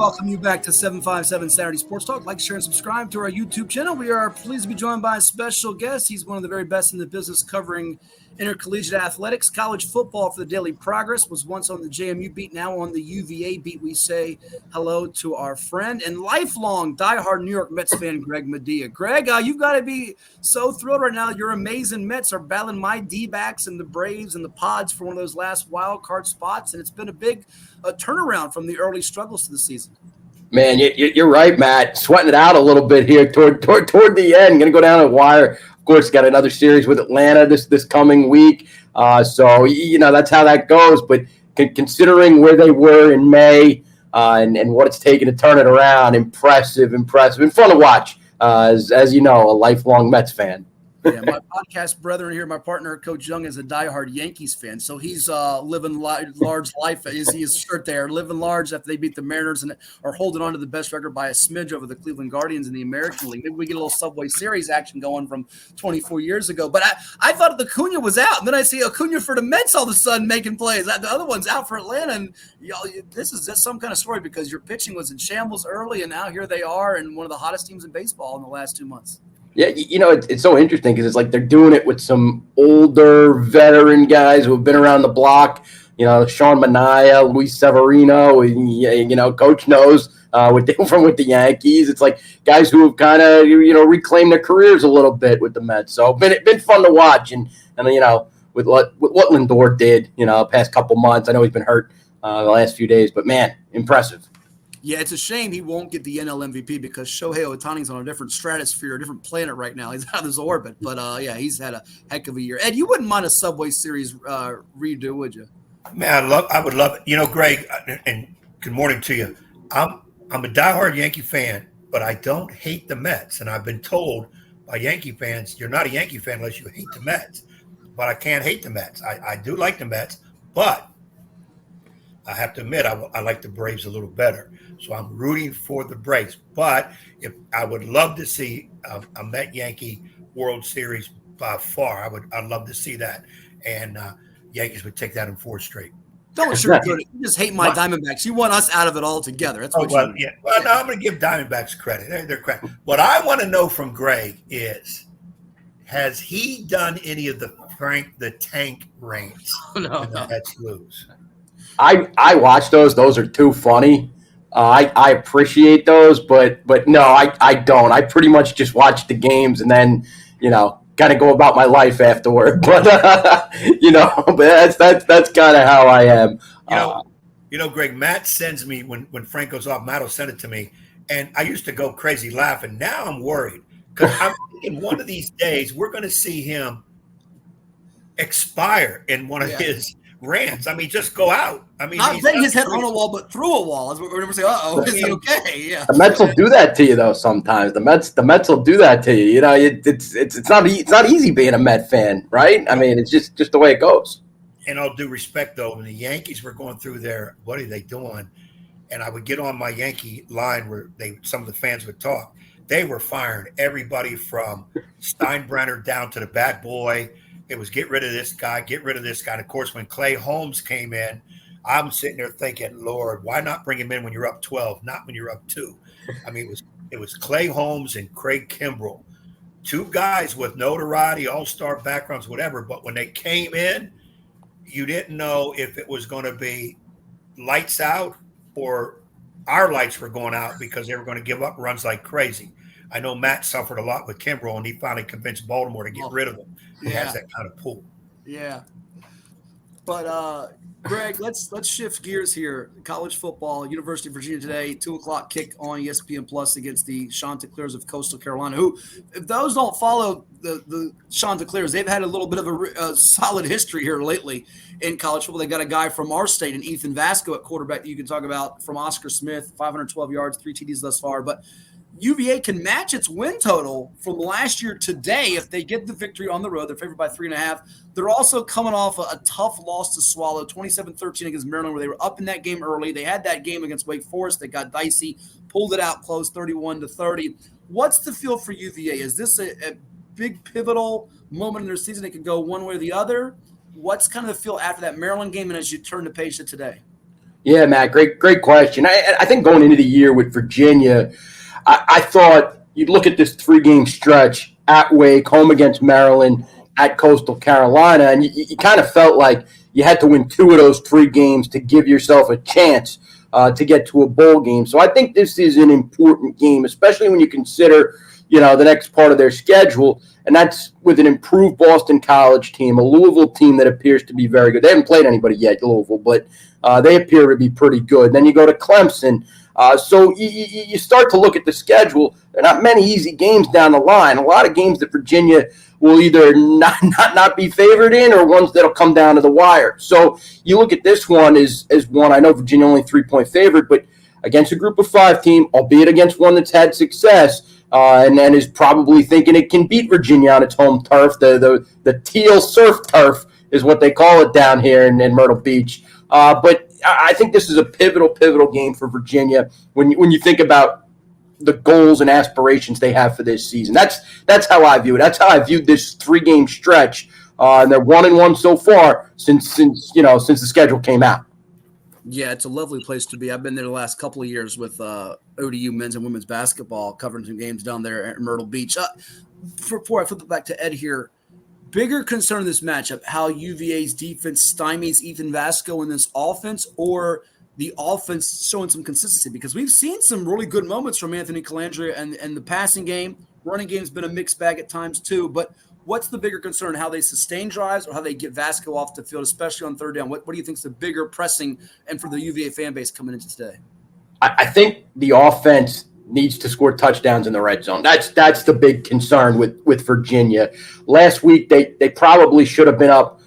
welcome you back to 757 Saturday Sports Talk. Like, share, and subscribe to our YouTube channel. We are pleased to be joined by a special guest. He's one of the very best in the business covering intercollegiate athletics. College football for the Daily Progress, was once on the JMU beat, now on the UVA beat. We say hello to our friend and lifelong diehard New York Mets fan, Greg Madia. Greg, you've got to be so thrilled right now. Your amazing Mets are battling my D-backs and the Braves and the Pods for one of those last wild card spots, and it's been a big turnaround from the early struggles to the season. Man, you're right, Matt. Sweating it out a little bit here toward the end. Going to go down a wire. Of course, got another series with Atlanta this coming week. So, that's how that goes. But considering where they were in May and what it's taken to turn it around, impressive, and fun to watch, as you know, a lifelong Mets fan. Yeah, my podcast brethren here, my partner, Coach Young, is a diehard Yankees fan. So he's living large life, as he is shirt there, living large after they beat the Mariners and are holding on to the best record by a smidge over the Cleveland Guardians in the American League. Maybe we get a little Subway Series action going from 24 years ago. But I thought the Acuna was out, and then I see Acuna for the Mets all of a sudden making plays. The other one's out for Atlanta, and this is just some kind of story because your pitching was in shambles early, and now here they are in one of the hottest teams in baseball in the last 2 months. Yeah, it's so interesting because it's like they're doing it with some older veteran guys who have been around the block. Sean Manaea, Luis Severino, and, Coach knows with the Yankees. It's like guys who have kind of reclaimed their careers a little bit with the Mets. So been fun to watch, and with what Lindor did, past couple months. I know he's been hurt the last few days, but man, impressive. Yeah, it's a shame he won't get the NL MVP because Shohei Ohtani's on a different stratosphere, a different planet right now. He's out of his orbit. But, he's had a heck of a year. Ed, you wouldn't mind a Subway Series redo, would you? Man, I would love it. Greg, and good morning to you. I'm a diehard Yankee fan, but I don't hate the Mets. And I've been told by Yankee fans, you're not a Yankee fan unless you hate the Mets. But I can't hate the Mets. I do like the Mets, but I have to admit I like the Braves a little better. So I'm rooting for the Braves. But if I would love to see a Met-Yankee World Series by far. I'd love to see that. And Yankees would take that in 4 straight. Don't sugarcoat it. You just hate my Diamondbacks. You want us out of it altogether. That's what you mean. Yeah. Well, no, I'm going to give Diamondbacks credit. They're credit. What I want to know from Greg is, has he done any of the Frank the Tank reigns? No. That's lose. I watch those. Those are too funny. I appreciate those, but no, I don't. I pretty much just watch the games and then, kind of go about my life afterward. But but that's kind of how I am. Greg, Matt sends me when Frank goes off. Matt will send it to me, and I used to go crazy laughing. Now I'm worried because I'm thinking one of these days we're going to see him expire in one of his rants. I mean, just go out. I mean, not bang his head on a wall, but through a wall. As we're going to say, is he okay? Yeah. The Mets will do that to you, though. Sometimes the Mets will do that to you. It's not easy being a Met fan, right? I mean, it's just the way it goes. And all due respect, though, when the Yankees were going through their, what are they doing? And I would get on my Yankee line where some of the fans would talk. They were firing everybody from Steinbrenner down to the bat boy. It was get rid of this guy, get rid of this guy. And of course, when Clay Holmes came in, I'm sitting there thinking, Lord, why not bring him in when you're up 12, not when you're up 2? I mean, it was Clay Holmes and Craig Kimbrell, 2 guys with notoriety, all-star backgrounds, whatever. But when they came in, you didn't know if it was going to be lights out or our lights were going out because they were going to give up runs like crazy. I know Matt suffered a lot with Kimbrell, and he finally convinced Baltimore to get rid of him. He has that kind of pull. Yeah. But, Greg, let's shift gears here. College football, University of Virginia today, 2:00 kick on ESPN Plus against the Chanticleers of Coastal Carolina, who, if those don't follow the Chanticleers, they've had a little bit of a solid history here lately in college football. They got a guy from our state, and Ethan Vasco at quarterback that you can talk about, from Oscar Smith, 512 yards, 3 TDs thus far. But UVA can match its win total from last year today if they get the victory on the road. They're favored by 3.5. They're also coming off a tough loss to swallow, 27-13 against Maryland, where they were up in that game early. They had that game against Wake Forest that got dicey, pulled it out close, 31-30. What's the feel for UVA? Is this a big pivotal moment in their season? It could go one way or the other. What's kind of the feel after that Maryland game and as you turn the page to today? Yeah, Matt, great question. I think going into the year with Virginia, I thought you'd look at this 3-game stretch at Wake, home against Maryland, at Coastal Carolina, and you kind of felt like you had to win 2 of those 3 games to give yourself a chance to get to a bowl game. So I think this is an important game, especially when you consider, the next part of their schedule, and that's with an improved Boston College team, a Louisville team that appears to be very good. They haven't played anybody yet, Louisville, but they appear to be pretty good. Then you go to Clemson. So you start to look at the schedule. There are not many easy games down the line. A lot of games that Virginia will either not be favored in, or ones that'll come down to the wire. So you look at this one as one. I know Virginia only 3-point favorite, but against a group of 5 team, albeit against one that's had success, and then is probably thinking it can beat Virginia on its home turf. The teal surf turf is what they call it down here in Myrtle Beach. But I think this is a pivotal game for Virginia when you think about the goals and aspirations they have for this season. That's how I view it. That's how I viewed this 3-game stretch. And they're 1-1 so far since the schedule came out. Yeah, it's a lovely place to be. I've been there the last couple of years with ODU men's and women's basketball, covering some games down there at Myrtle Beach. Before I flip it back to Ed here, bigger concern in this matchup, how UVA's defense stymies Ethan Vasco in this offense, or the offense showing some consistency? Because we've seen some really good moments from Anthony Calandria, and the passing game, running game's been a mixed bag at times too. But what's the bigger concern, how they sustain drives or how they get Vasco off the field, especially on third down? What do you think is the bigger pressing, and for the UVA fan base coming into today? I think the offense needs to score touchdowns in the red zone. That's the big concern with Virginia. Last week, they probably should have been up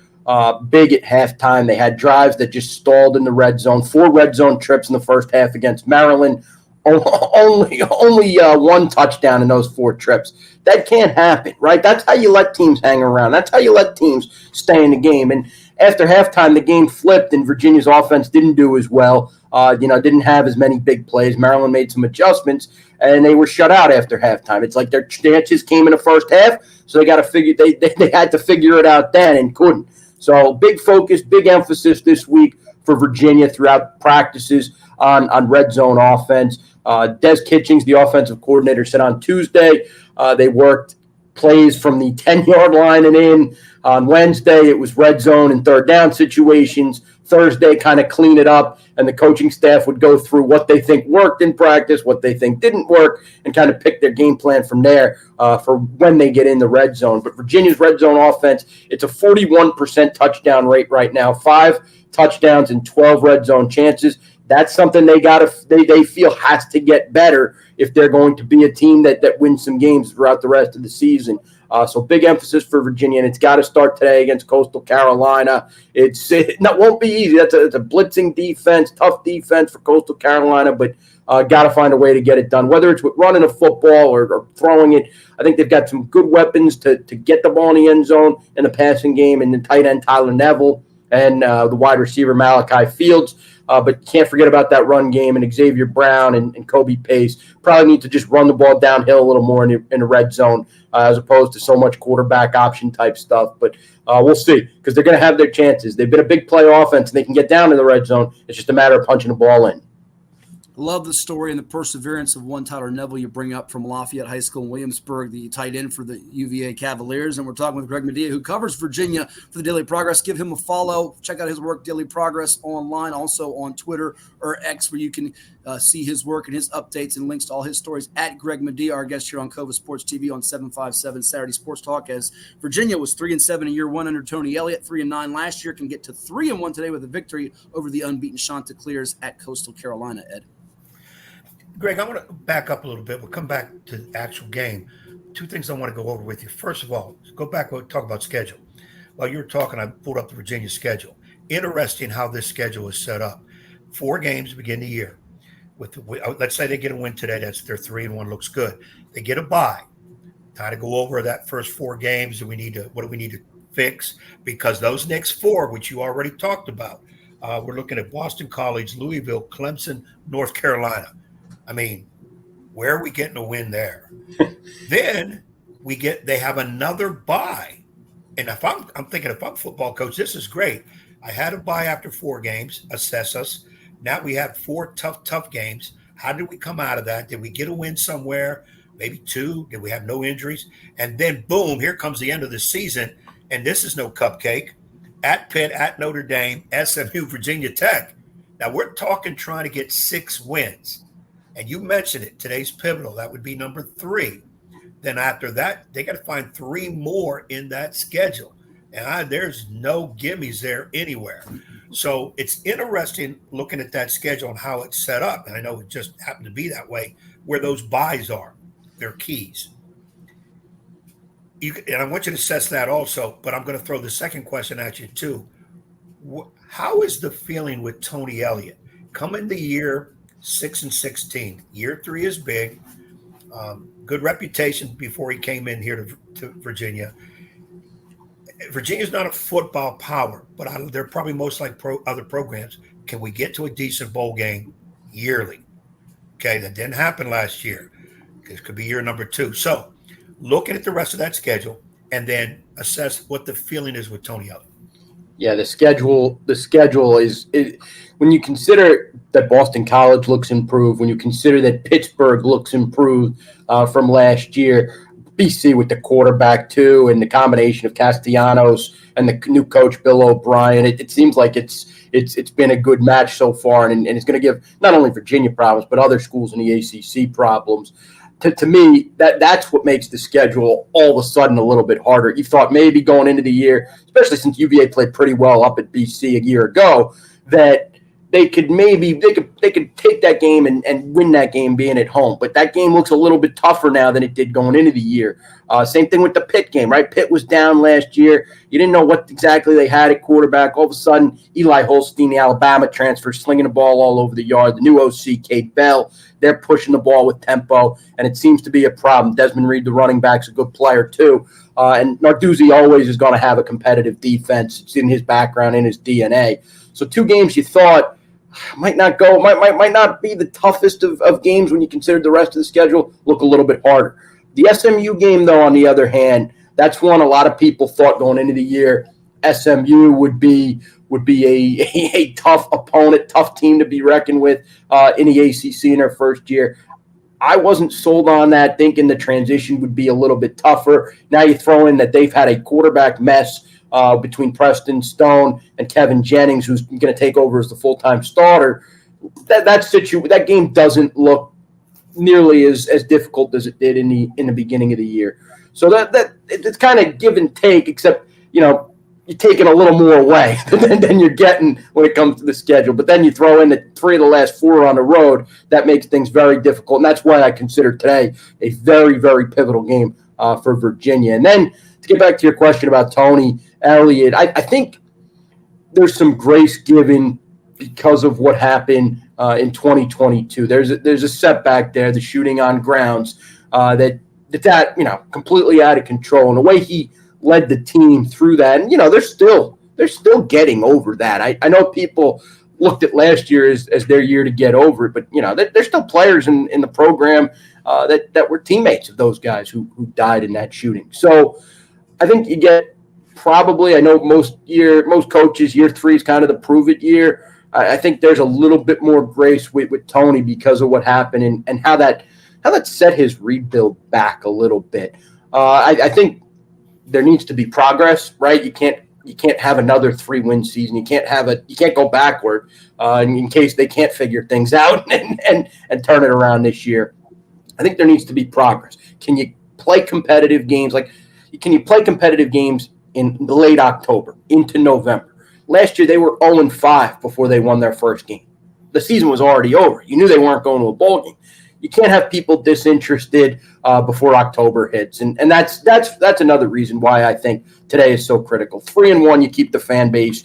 big at halftime. They had drives that just stalled in the red zone. 4 red zone trips in the first half against Maryland. Only 1 touchdown in those 4 trips. That can't happen, right? That's how you let teams hang around. That's how you let teams stay in the game. And after halftime, the game flipped, and Virginia's offense didn't do as well. Didn't have as many big plays. Maryland made some adjustments, and they were shut out after halftime. It's like their chances came in the first half, so they had to figure it out then and couldn't. So big focus, big emphasis this week for Virginia throughout practices on red zone offense. Des Kitchings, the offensive coordinator, said on Tuesday they worked plays from the 10-yard line and in. On Wednesday, it was red zone and third down situations. Thursday, kind of clean it up, and the coaching staff would go through what they think worked in practice, what they think didn't work, and kind of pick their game plan from there for when they get in the red zone. But Virginia's red zone offense, it's a 41% touchdown rate right now, 5 touchdowns and 12 red zone chances. That's something they feel has to get better if they're going to be a team that wins some games throughout the rest of the season. So big emphasis for Virginia, and it's got to start today against Coastal Carolina. It won't be easy. It's a blitzing defense, tough defense for Coastal Carolina, but got to find a way to get it done, whether it's with running a football or throwing it. I think they've got some good weapons to get the ball in the end zone in the passing game, and the tight end Tyler Neville and the wide receiver Malachi Fields. But can't forget about that run game, and Xavier Brown and Kobe Pace probably need to just run the ball downhill a little more in the red zone as opposed to so much quarterback option type stuff. But we'll see, because they're going to have their chances. They've been a big play offense, and they can get down in the red zone. It's just a matter of punching the ball in. Love the story and the perseverance of one Tyler Neville you bring up from Lafayette High School in Williamsburg, the tight end for the UVA Cavaliers. And we're talking with Greg Madia, who covers Virginia for the Daily Progress. Give him a follow. Check out his work, Daily Progress, online, also on Twitter or X, where you can see his work and his updates and links to all his stories at Greg Madia, our guest here on CoVA Sports TV on 757 Saturday Sports Talk. As Virginia was 3-7 in year 1 under Tony Elliott, 3-9 last year, can get to 3-1 today with a victory over the unbeaten Chanticleers at Coastal Carolina. Ed. Greg, I want to back up a little bit. We'll come back to the actual game. 2 things I want to go over with you. First of all, go back and talk about schedule. While you were talking, I pulled up the Virginia schedule. Interesting how this schedule is set up. 4 games to begin the year. Let's say they get a win today. That's their 3-1. Looks good. They get a bye. Time to go over that first 4 games. What do we need to fix? Because those next 4, which you already talked about, we're looking at Boston College, Louisville, Clemson, North Carolina. I mean, where are we getting a win there? Then they have another bye. And I'm thinking, if I'm football coach, this is great. I had a bye after 4 games, assess us. Now we have 4 tough games. How did we come out of that? Did we get a win somewhere? Maybe 2? Did we have no injuries? And then, boom, here comes the end of the season, and this is no cupcake. At Pitt, at Notre Dame, SMU, Virginia Tech. Now, we're talking trying to get 6 wins. And you mentioned it. Today's pivotal. That would be number 3. Then after that, they got to find 3 more in that schedule. And there's no gimmies there anywhere. So it's interesting looking at that schedule and how it's set up. And I know it just happened to be that way, where those buys are. They're keys. And I want you to assess that also, but I'm going to throw the second question at you too. How is the feeling with Tony Elliott? Coming to year 6 and 16. Year 3 is big. Good reputation before he came in here to Virginia. Virginia's not a football power, but they're probably most like other programs. Can we get to a decent bowl game yearly? Okay, that didn't happen last year. It could be year number 2. So looking at the rest of that schedule and then assess what the feeling is with Tony Elliott. Yeah, the schedule is when you consider that Boston College looks improved, when you consider that Pittsburgh looks improved from last year, BC with the quarterback too, and the combination of Castellanos and the new coach Bill O'Brien, it seems like it's been a good match so far, and it's going to give not only Virginia problems but other schools in the ACC problems. To me, that's what makes the schedule all of a sudden a little bit harder. You thought maybe going into the year, especially since UVA played pretty well up at BC a year ago, that they could take that game and win that game being at home. But that game looks a little bit tougher now than it did going into the year. Same thing with the Pitt game, right? Pitt was down last year. You didn't know what exactly they had at quarterback. All of a sudden, Eli Holstein, the Alabama transfer, slinging the ball all over the yard. The new OC, Kate Bell, they're pushing the ball with tempo, and it seems to be a problem. Desmond Reed, the running back's a good player too. And Narduzzi always is going to have a competitive defense. It's in his background, in his DNA. So 2 games you thought might not be the toughest of games when you consider the rest of the schedule, look a little bit harder. The SMU game, though, on the other hand, that's one a lot of people thought going into the year SMU would be a tough opponent, tough team to be reckoned with in the ACC in their first year. I wasn't sold on that, thinking the transition would be a little bit tougher. Now you throw in that they've had a quarterback mess between Preston Stone and Kevin Jennings, who's going to take over as the full-time starter. That game doesn't look nearly as difficult as it did in the beginning of the year. So that it's kind of give and take, except you're taking a little more away than you're getting when it comes to the schedule. But then you throw in the 3 of the last 4 on the road. That makes things very difficult, and that's why I consider today a very, very pivotal game for Virginia. And then to get back to your question about Tony Elliott, I think there's some grace given because of what happened in 2022. There's a setback there, the shooting on grounds that's completely out of control, and the way he led the team through that. And they're still getting over that. I know people looked at last year as their year to get over it, but there's still players in the program that were teammates of those guys who died in that shooting. So I think you get probably, I know most coaches, year 3 is kind of the prove it year. I think there's a little bit more grace with Tony because of what happened and how that set his rebuild back a little bit. I think there needs to be progress, right? You can't have another 3-win season. You can't go backward in case they can't figure things out and turn it around this year. I think there needs to be progress. Can you play competitive games? Can you play competitive games in late October into November? Last year they were 0-5 before they won their first game. The season was already over. You knew they weren't going to a bowl game. You can't have people disinterested before October hits, and that's another reason why I think today is so critical. 3-1, you keep the fan base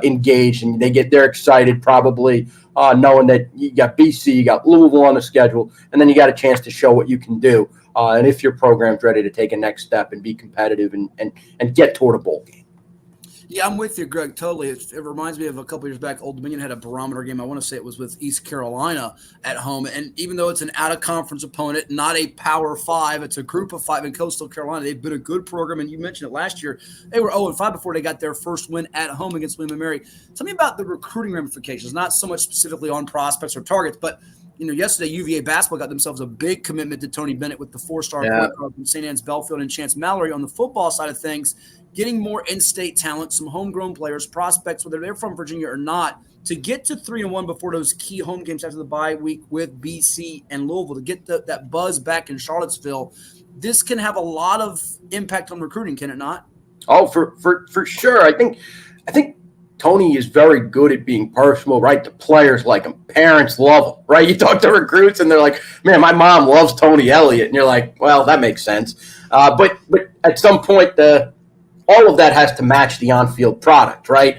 engaged, and they're excited probably knowing that you got BC, you got Louisville on the schedule, and then you got a chance to show what you can do. And if your program's ready to take a next step and be competitive and get toward a bowl game. Yeah, I'm with you, Greg. Totally. It reminds me of a couple years back. Old Dominion had a barometer game. I want to say it was with East Carolina at home. And even though it's an out-of-conference opponent, not a Power 5, it's a Group of 5 in Coastal Carolina. They've been a good program, and you mentioned it last year. They were 0-5 before they got their first win at home against William & Mary. Tell me about the recruiting ramifications, not so much specifically on prospects or targets, but yesterday UVA basketball got themselves a big commitment to Tony Bennett with the 4-star point guard from St. Anne's Belfield and Chance Mallory. On the football side of things, getting more in-state talent, some homegrown players, prospects, whether they're from Virginia or not, to get to 3-1 before those key home games after the bye week with BC and Louisville, to get that buzz back in Charlottesville. This can have a lot of impact on recruiting, can it not? Oh, for sure. I think Tony is very good at being personal, right? The players like him. Parents love him, right? You talk to recruits and they're like, man, my mom loves Tony Elliott. And you're like, well, that makes sense. But at some point, all of that has to match the on-field product, right?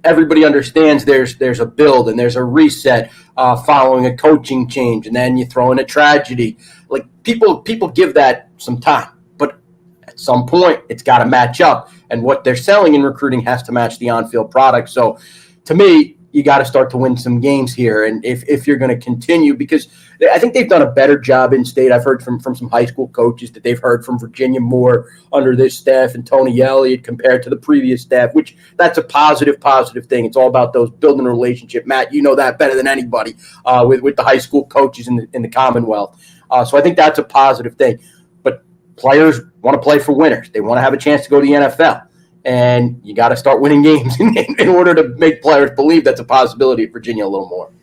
Everybody understands there's a build and there's a reset following a coaching change. And then you throw in a tragedy. Like people give that some time. But at some point, it's got to match up. And what they're selling in recruiting has to match the on-field product. So to me, you got to start to win some games here. And if you're going to continue, because I think they've done a better job in state. I've heard from some high school coaches that they've heard from Virginia more under this staff and Tony Elliott compared to the previous staff, which that's a positive thing. It's all about those building a relationship. Matt, you know that better than anybody with the high school coaches in the Commonwealth. So I think that's a positive thing. But players want to play for winners. They want to have a chance to go to the NFL. And you got to start winning games in order to make players believe that's a possibility at Virginia a little more.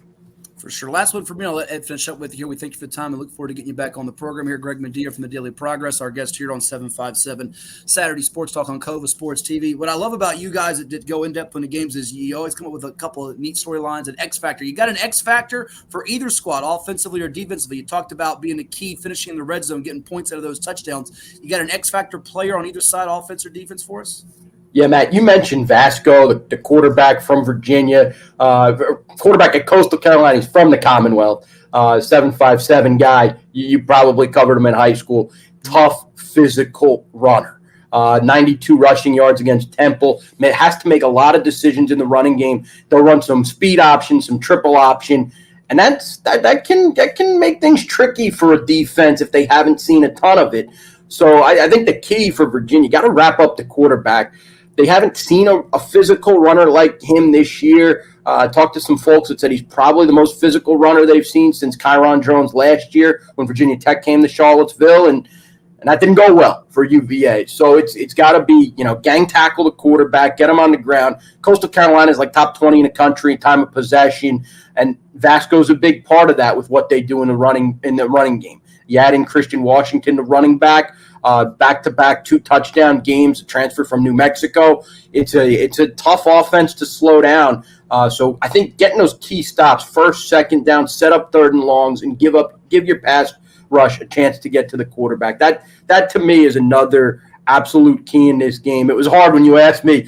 For sure. Last one for me. I'll let Ed finish up with you here. We thank you for the time and look forward to getting you back on the program here. Greg Madia from the Daily Progress, our guest here on 757 Saturday Sports Talk on CoVA Sports TV. What I love about you guys that did go in-depth on the games is you always come up with a couple of neat storylines, an X factor. You got an X factor for either squad, offensively or defensively. You talked about being the key, finishing in the red zone, getting points out of those touchdowns. You got an X factor player on either side, offense or defense for us? Yeah, Matt, you mentioned Vasco, the quarterback from Virginia, quarterback at Coastal Carolina. He's from the Commonwealth, 7'5" guy. You probably covered him in high school. Tough, physical runner. 92 rushing yards against Temple. Man, has to make a lot of decisions in the running game. They'll run some speed option, some triple option, and that can make things tricky for a defense if they haven't seen a ton of it. So I think the key for Virginia, got to wrap up the quarterback. They haven't seen a physical runner like him this year. I talked to some folks that said he's probably the most physical runner they've seen since Kyron Jones last year when Virginia Tech came to Charlottesville, and that didn't go well for UVA. So it's got to be, gang tackle the quarterback, get him on the ground. Coastal Carolina is like top 20 in the country, time of possession, and Vasco's a big part of that with what they do in the running game. You add in Christian Washington, the running back. Back-to-back 2-touchdown games, a transfer from New Mexico. It's a tough offense to slow down. So I think getting those key stops, first, second down, set up third and longs, and give your pass rush a chance to get to the quarterback. That to me is another absolute key in this game. It was hard when you asked me,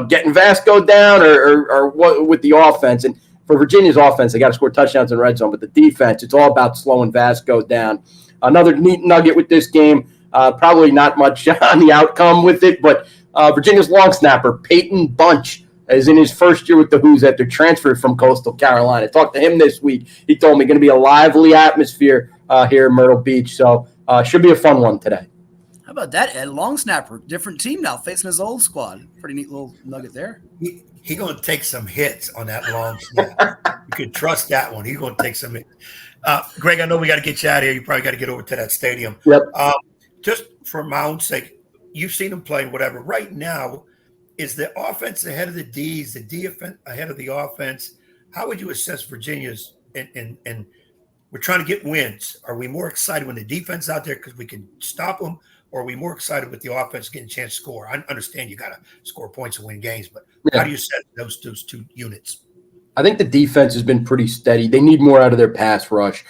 getting Vasco down or what with the offense. And for Virginia's offense, they got to score touchdowns in red zone. But the defense, it's all about slowing Vasco down. Another neat nugget with this game. Probably not much on the outcome with it, but Virginia's long snapper, Peyton Bunch, is in his first year with the Hoos after transfer from Coastal Carolina. Talked to him this week. He told me going to be a lively atmosphere here in Myrtle Beach, so should be a fun one today. How about that, Ed? Long snapper, different team now, facing his old squad. Pretty neat little nugget there. He's going to take some hits on that long snap. You can trust that one. He's going to take some hits. Greg, I know we got to get you out of here. You probably got to get over to that stadium. Yep. Just for my own sake, you've seen them play, whatever. Right now, is the offense ahead of the D's, the defense ahead of the offense? How would you assess Virginia's? And we're trying to get wins. Are we more excited when the defense is out there because we can stop them, or are we more excited with the offense getting a chance to score? I understand you got to score points and win games, but how do you set those two units? I think the defense has been pretty steady. They need more out of their pass rush.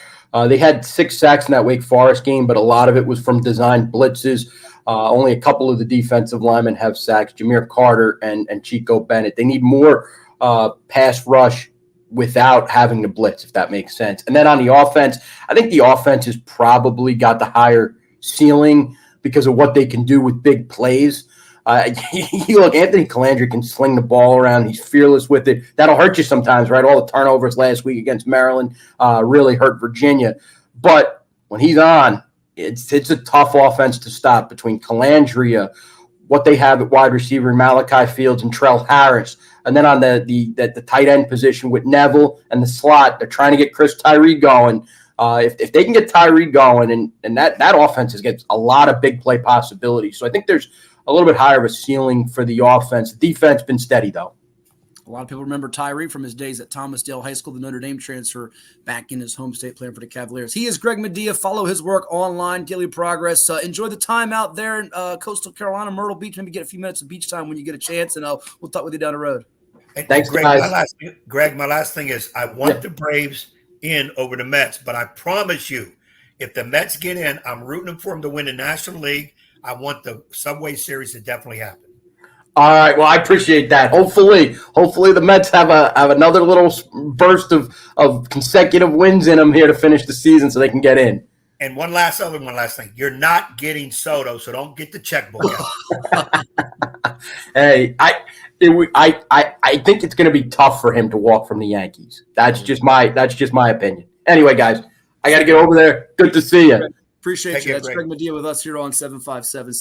They had 6 sacks in that Wake Forest game, but a lot of it was from designed blitzes. Only a couple of the defensive linemen have sacks, Jameer Carter and Chico Bennett. They need more pass rush without having to blitz, if that makes sense. And then on the offense, I think the offense has probably got the higher ceiling because of what they can do with big plays. You look, Anthony Calandra can sling the ball around. He's fearless with it. That'll hurt you sometimes, right? All the turnovers last week against Maryland really hurt Virginia. But when he's on, it's a tough offense to stop between Calandria, what they have at wide receiver in Malachi Fields and Trell Harris. And then on the tight end position with Neville and the slot, they're trying to get Chris Tyree going. If they can get Tyree going, and that offense gets a lot of big play possibilities. So I think there's a little bit higher of a ceiling for the offense. The defense been steady, though. A lot of people remember Tyree from his days at Thomasdale High School, the Notre Dame transfer back in his home state playing for the Cavaliers. He is Greg Madia. Follow his work online, Daily Progress. Enjoy the time out there in coastal Carolina, Myrtle Beach. Maybe get a few minutes of beach time when you get a chance, and we'll talk with you down the road. And Thanks, Greg, guys. My last thing is I want the Braves in over the Mets, but I promise you, if the Mets get in, I'm rooting for them to win the National League. I want the Subway Series to definitely happen. All right. Well, I appreciate that. Hopefully the Mets have another little burst of consecutive wins in them here to finish the season so they can get in. And one last thing. You're not getting Soto, so don't get the checkbook out. Hey, I think it's going to be tough for him to walk from the Yankees. That's just my opinion. Anyway, guys, I got to get over there. Good to see you. Appreciate you. That's Greg. Greg Madia with us here on 757.